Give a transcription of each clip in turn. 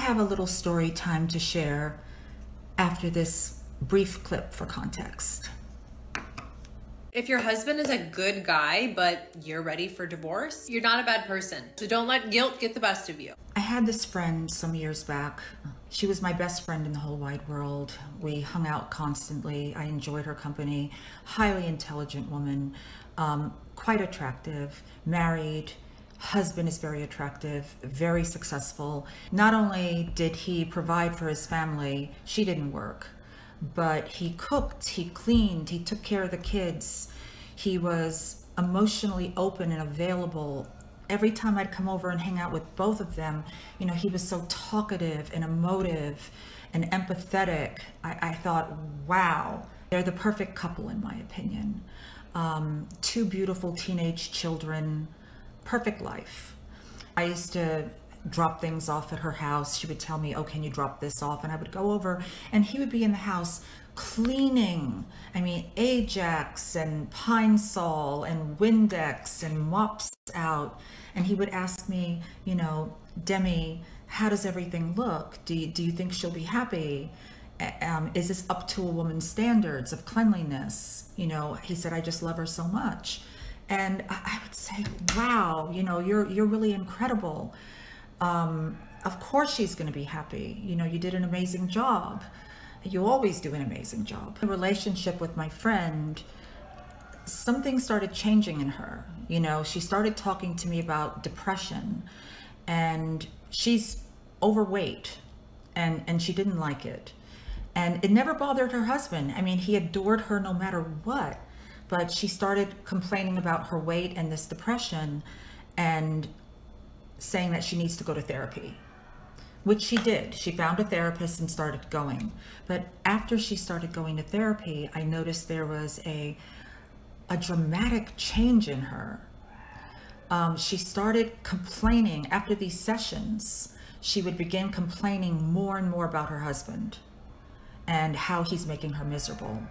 have a little story time to share after this brief clip for context. If your husband is a good guy, but you're ready for divorce, you're not a bad person. So don't let guilt get the best of you. I had this friend some years back. She was my best friend in the whole wide world. We hung out constantly. I enjoyed her company. Highly intelligent woman, quite attractive, married. Husband is very attractive, very successful. Not only did he provide for his family, she didn't work, but he cooked, he cleaned, he took care of the kids. He was emotionally open and available. Every time I'd come over and hang out with both of them, you know, he was so talkative and emotive and empathetic. I thought, wow, they're the perfect couple in my opinion. Two beautiful teenage children, perfect life. I used to drop things off at her house. She would tell me, oh, can you drop this off? And I would go over and he would be in the house cleaning. I mean, Ajax and Pine Sol and Windex and mops out. And he would ask me, you know, Demi, how does everything look? Do you think she'll be happy? Is this up to a woman's standards of cleanliness? You know, he said, I just love her so much. And I would say, wow, you know, you're really incredible. Of course she's going to be happy. You know, you did an amazing job. You always do an amazing job. The relationship with my friend, something started changing in her. You know, she started talking to me about depression, and she's overweight, and she didn't like it. And it never bothered her husband. I mean, he adored her no matter what. But she started complaining about her weight and this depression and saying that she needs to go to therapy, which she did. She found a therapist and started going. But after she started going to therapy, I noticed there was a dramatic change in her. She started complaining after these sessions. She would begin complaining more and more about her husband and how he's making her miserable.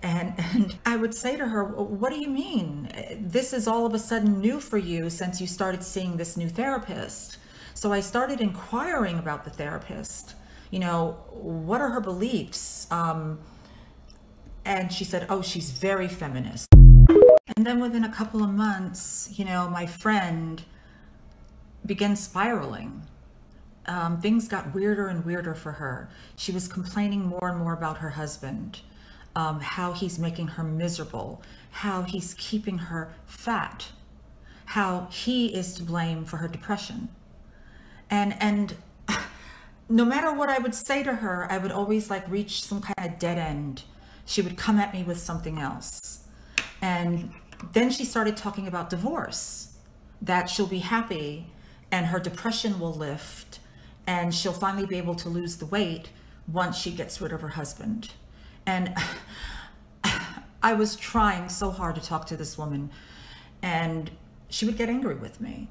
And I would say to her, what do you mean? This is all of a sudden new for you since you started seeing this new therapist. So I started inquiring about the therapist. You know, what are her beliefs? And she said, oh, she's very feminist. And then within a couple of months, you know, my friend began spiraling. Things got weirder and weirder for her. She was complaining more and more about her husband. How he's making her miserable, how he's keeping her fat, how he is to blame for her depression. And no matter what I would say to her, I would always like reach some kind of dead end. She would come at me with something else. And then she started talking about divorce, that she'll be happy and her depression will lift and she'll finally be able to lose the weight once she gets rid of her husband. And I was trying so hard to talk to this woman, and she would get angry with me.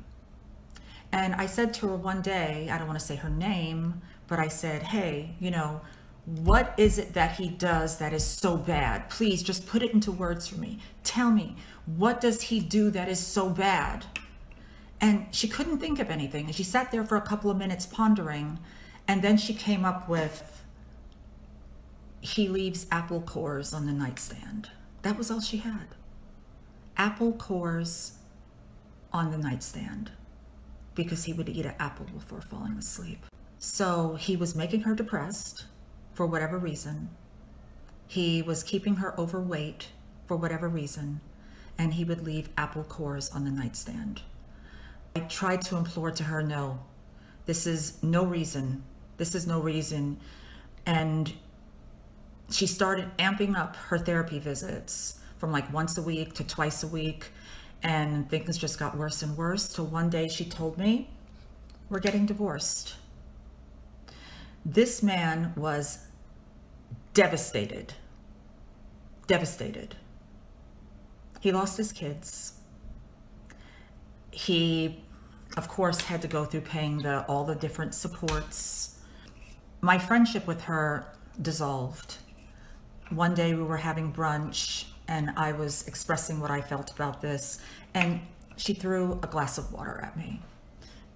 And I said to her one day, I don't want to say her name, but I said, hey, you know, what is it that he does that is so bad? Please just put it into words for me. Tell me, what does he do that is so bad? And she couldn't think of anything. And she sat there for a couple of minutes pondering, and then she came up with, he leaves apple cores on the nightstand. That was all she had. Apple cores on the nightstand because he would eat an apple before falling asleep. So he was making her depressed for whatever reason. He was keeping her overweight for whatever reason, and he would leave apple cores on the nightstand. I tried to implore to her, no, this is no reason. This is no reason. And she started amping up her therapy visits from like once a week to twice a week, and things just got worse and worse till one day she told me, we're getting divorced. This man was devastated. Devastated. He lost his kids. He, of course, had to go through paying all the different supports. My friendship with her dissolved. One day we were having brunch and I was expressing what I felt about this, and she threw a glass of water at me.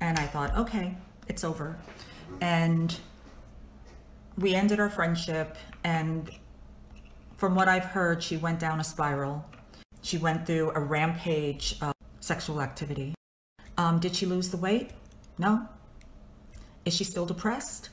And I thought, okay, it's over. And we ended our friendship, and from what I've heard, she went down a spiral. She went through a rampage of sexual activity. Did she lose the weight? No. Is she still depressed?